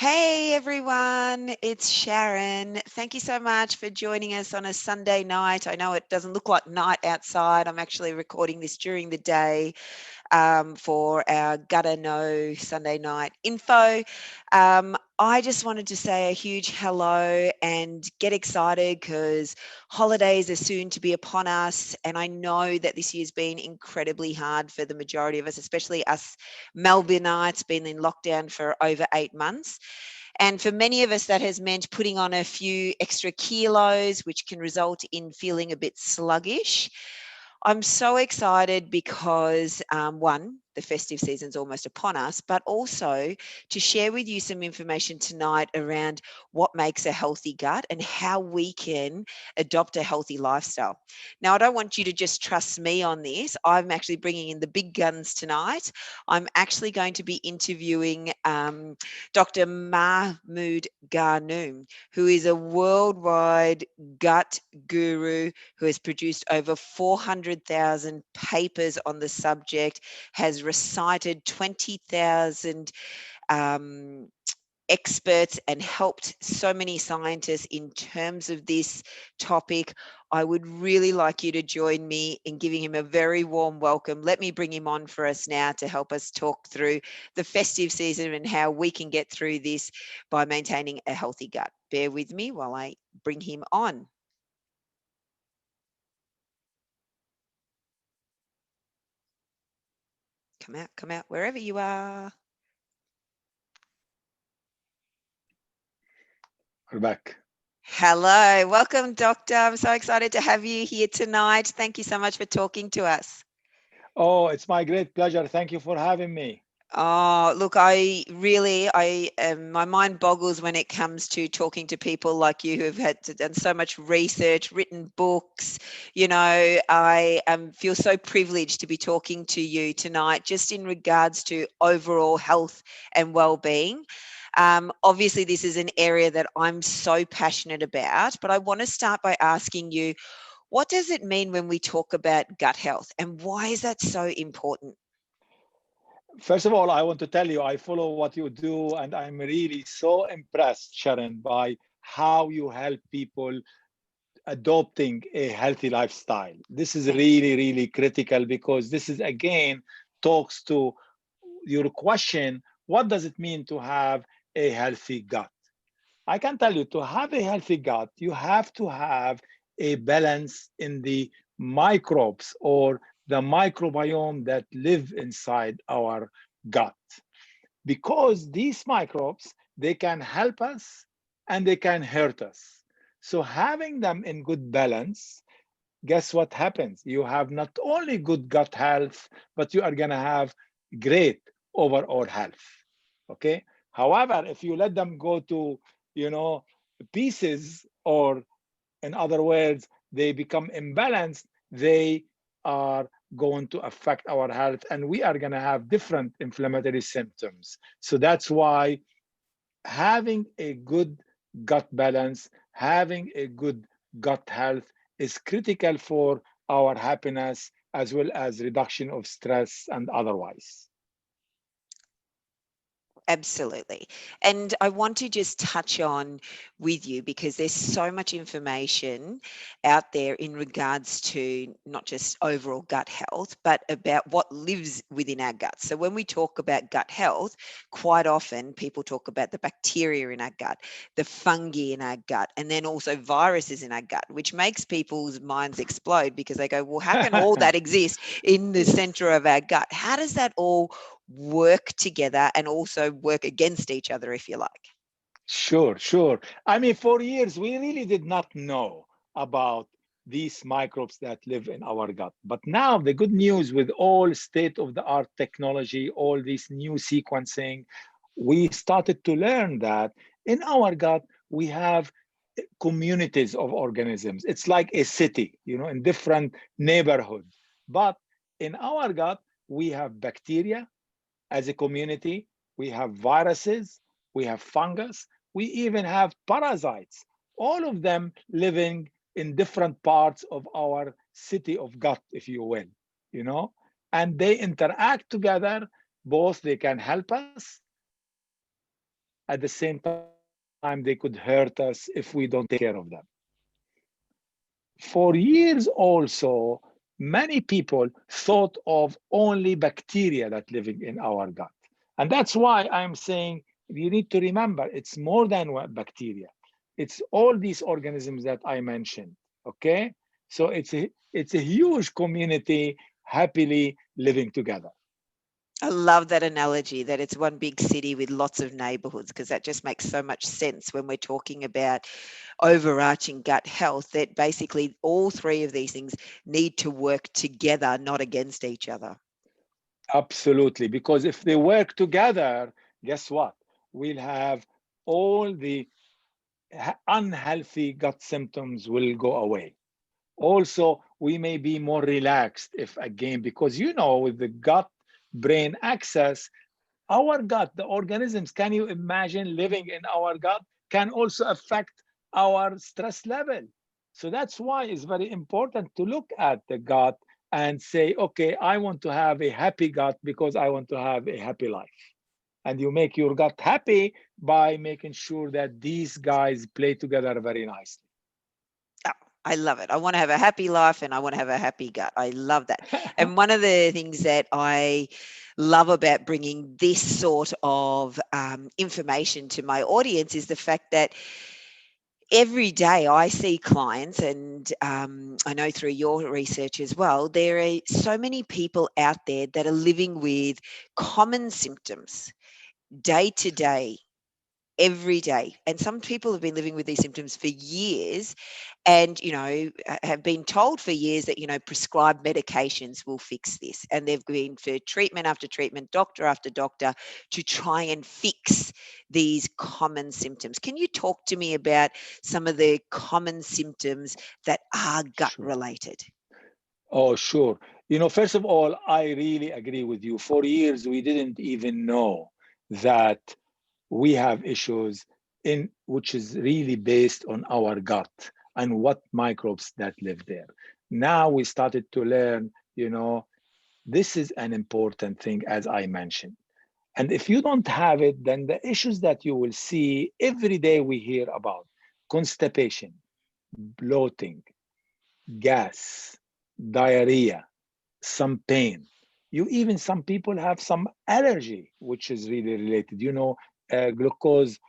Hey everyone, it's Sharon. Thank you so much for joining us on a Sunday night. I know it doesn't look like night outside. I'm actually recording this during the day for our Gotta Know Sunday night info. I just wanted to say a huge hello and get excited because holidays are soon to be upon us. And I know that this year's been incredibly hard for the majority of us, especially us Melbourneites, been in lockdown for over 8 months. And for many of us, that has meant putting on a few extra kilos, which can result in feeling a bit sluggish. I'm so excited because, one, the festive season's almost upon us, but also to share with you some information tonight around what makes a healthy gut and how we can adopt a healthy lifestyle. Now, I don't want you to just trust me on this. I'm actually bringing in the big guns tonight. I'm actually going to be interviewing Dr. Mahmoud Ghannoum, who is a worldwide gut guru who has produced over 400,000 papers on the subject, has recited 20,000 um, experts and helped so many scientists in terms of this topic. I would really like you to join me in giving him a very warm welcome. Let me bring him on for us now to help us talk through the festive season and how we can get through this by maintaining a healthy gut. Bear with me while I bring him on. Come out, wherever you are. We're back. Hello, welcome, Doctor. I'm so excited to have you here tonight. Thank you so much for talking to us. Oh, it's my great pleasure. Thank you for having me. Oh, look, my mind boggles when it comes to talking to people like you who have done so much research, written books. I feel so privileged to be talking to you tonight, just in regards to overall health and well-being. Obviously, this is an area that I'm so passionate about, but I want to start by asking you, what does it mean when we talk about gut health, and why is that so important? First of all, I want to tell you, I follow what you do, and I'm really so impressed, Sharon, by how you help people adopting a healthy lifestyle. This is Thank you. really, really critical because this is again talks to your question, what does it mean to have a healthy gut? I can tell you to have a healthy gut, you have to have a balance in the microbes or the microbiome that live inside our gut. Because these microbes, they can help us and they can hurt us. So having them in good balance, guess what happens? You have not only good gut health, but you are going to have great overall health. Okay. However, if you let them go to, you know, pieces, or in other words, they become imbalanced, they are going to affect our health and we are going to have different inflammatory symptoms. So that's why having a good gut balance, having a good gut health is critical for our happiness as well as reduction of stress and otherwise. Absolutely. And I want to just touch on with you because there's so much information out there in regards to not just overall gut health, but about what lives within our guts. So when we talk about gut health, quite often people talk about the bacteria in our gut, the fungi in our gut, and then also viruses in our gut, which makes people's minds explode because they go, well, how can all that exist in the center of our gut? How does that all work together and also work against each other, if you like? Sure, sure. I mean, for years, we really did not know about these microbes that live in our gut. But now, the good news with all state of the art technology, all this new sequencing, we started to learn that in our gut, we have communities of organisms. It's like a city, in different neighborhood. But in our gut, we have bacteria as a community, we have viruses, we have fungus, we even have parasites, all of them living in different parts of our city of gut, if you will, you know, and they interact together. Both they can help us At the same time, they could hurt us if we don't take care of them. For years also, many people thought of only bacteria that living in our gut. And that's why I'm saying you need to remember it's more than one bacteria. It's all these organisms that I mentioned. Okay? So it's a huge community happily living together. I love that analogy that it's one big city with lots of neighborhoods, because that just makes so much sense when we're talking about overarching gut health, that basically all three of these things need to work together, not against each other. Absolutely. Because if they work together, guess what? We'll have all the unhealthy gut symptoms will go away. Also, we may be more relaxed if again, because with the gut brain axis, our gut, the organisms, can you imagine living in our gut can also affect our stress level. So that's why it's very important to look at the gut and say, okay, I want to have a happy gut because I want to have a happy life. And you make your gut happy by making sure that these guys play together very nicely. Oh, I love it. I want to have a happy life and I want to have a happy gut. I love that. And one of the things that I love about bringing this sort of information to my audience is the fact that every day I see clients, and I know through your research as well, there are so many people out there that are living with common symptoms day to day, every day. And some people have been living with these symptoms for years, and have been told for years that prescribed medications will fix this, and they've been for treatment after treatment, doctor after doctor, to try and fix these common symptoms. Can you talk to me about some of the common symptoms that are gut Sure. related? Oh, sure. First of all, I really agree with you. For years, we didn't even know that we have issues in which is really based on our gut and what microbes that live there. Now we started to learn, this is an important thing, as I mentioned. And if you don't have it, then the issues that you will see every day we hear about constipation, bloating, gas, diarrhea, some pain. Some people have some allergy, which is really related. Lactose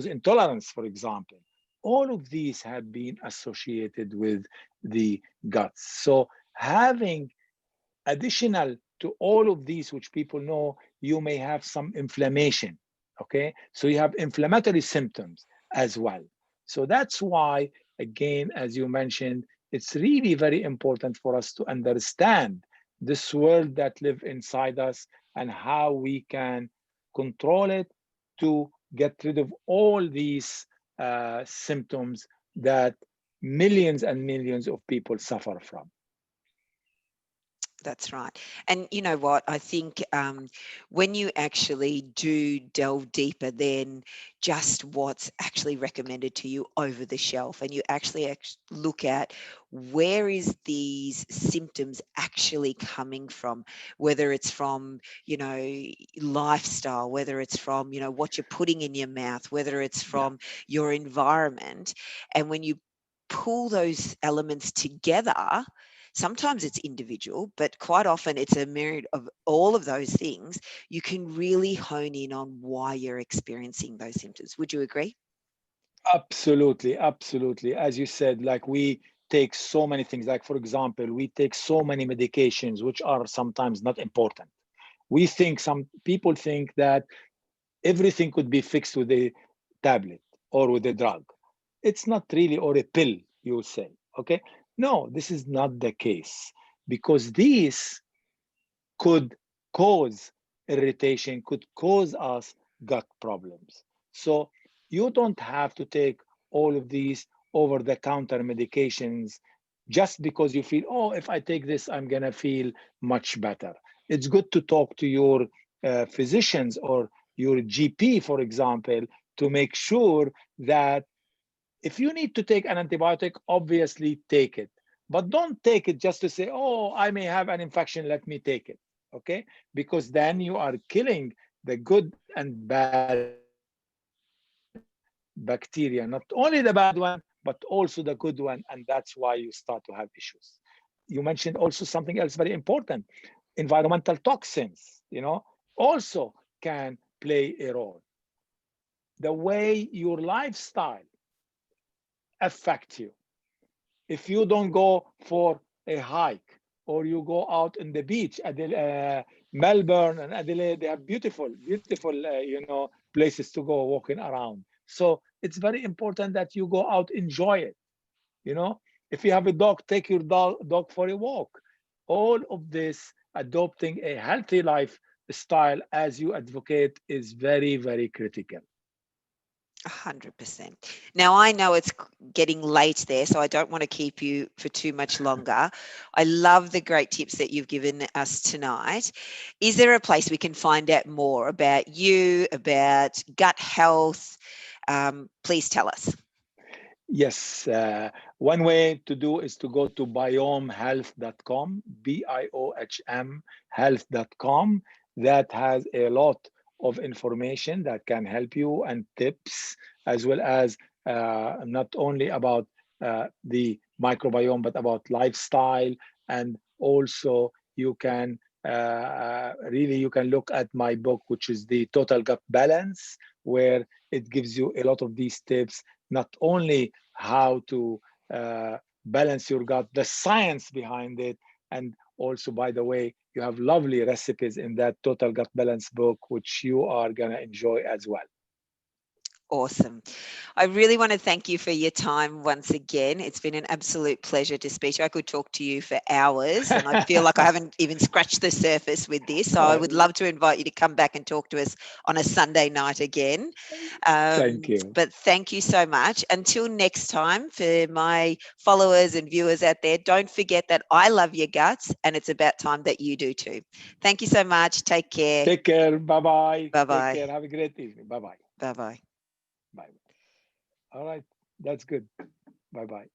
intolerance, for example. All of these have been associated with the guts. So having additional to all of these, which people know, you may have some inflammation. Okay, so you have inflammatory symptoms as well. So that's why, again, as you mentioned, it's really very important for us to understand this world that live inside us and how we can control it to get rid of all these symptoms that millions and millions of people suffer from. That's right. And you know what? I think when you actually do delve deeper than just what's actually recommended to you over the shelf, and you actually look at where is these symptoms actually coming from, whether it's from, lifestyle, whether it's from, what you're putting in your mouth, whether it's Yeah. from your environment. And when you pull those elements together, sometimes it's individual, but quite often it's a myriad of all of those things. You can really hone in on why you're experiencing those symptoms. Would you agree? Absolutely, absolutely. As you said, like we take so many things. Like, for example, we take so many medications, which are sometimes not important. Some people think that everything could be fixed with a tablet or with a drug. It's not really, or a pill, you would say. Okay. No, this is not the case because these could cause irritation, could cause us gut problems. So you don't have to take all of these over the counter medications just because you feel, oh, if I take this, I'm going to feel much better. It's good to talk to your physicians or your GP, for example, to make sure that if you need to take an antibiotic, obviously take it. But don't take it just to say, oh, I may have an infection, let me take it. Okay? Because then you are killing the good and bad bacteria, not only the bad one, but also the good one. And that's why you start to have issues. You mentioned also something else very important. Environmental toxins, also can play a role. The way your lifestyle affect you. If you don't go for a hike or you go out in the beach, Melbourne and Adelaide, they have beautiful, places to go walking around. So it's very important that you go out, enjoy it. You know, if you have a dog, take your dog for a walk. All of this, adopting a healthy lifestyle as you advocate, is very critical. 100%. Now, I know it's getting late there, so I don't want to keep you for too much longer. I love the great tips that you've given us tonight. Is there a place we can find out more about you, about gut health? Please tell us. Yes, one way to do is to go to biomehealth.com, BIOHM health.com. That has a lot of information that can help you and tips, as well as not only about the microbiome, but about lifestyle. And also, you can really you can look at my book, which is the Total Gut Balance, where it gives you a lot of these tips, not only how to balance your gut, the science behind it. And also, by the way, you have lovely recipes in that Total Gut Balance book, which you are going to enjoy as well. Awesome. I really want to thank you for your time once again. It's been an absolute pleasure to speak to you. I could talk to you for hours, and I feel like I haven't even scratched the surface with this. So I Uh, would love to invite you to come back and talk to us on a Sunday night again. Thank you. But thank you so much. Until next time, for my followers and viewers out there, don't forget that I love your guts, and it's about time that you do too. Thank you so much. Take care. Take care. Bye bye. Bye Take bye. care. Have a great evening. Bye bye. Bye bye. Bye. All right. That's good. Bye bye.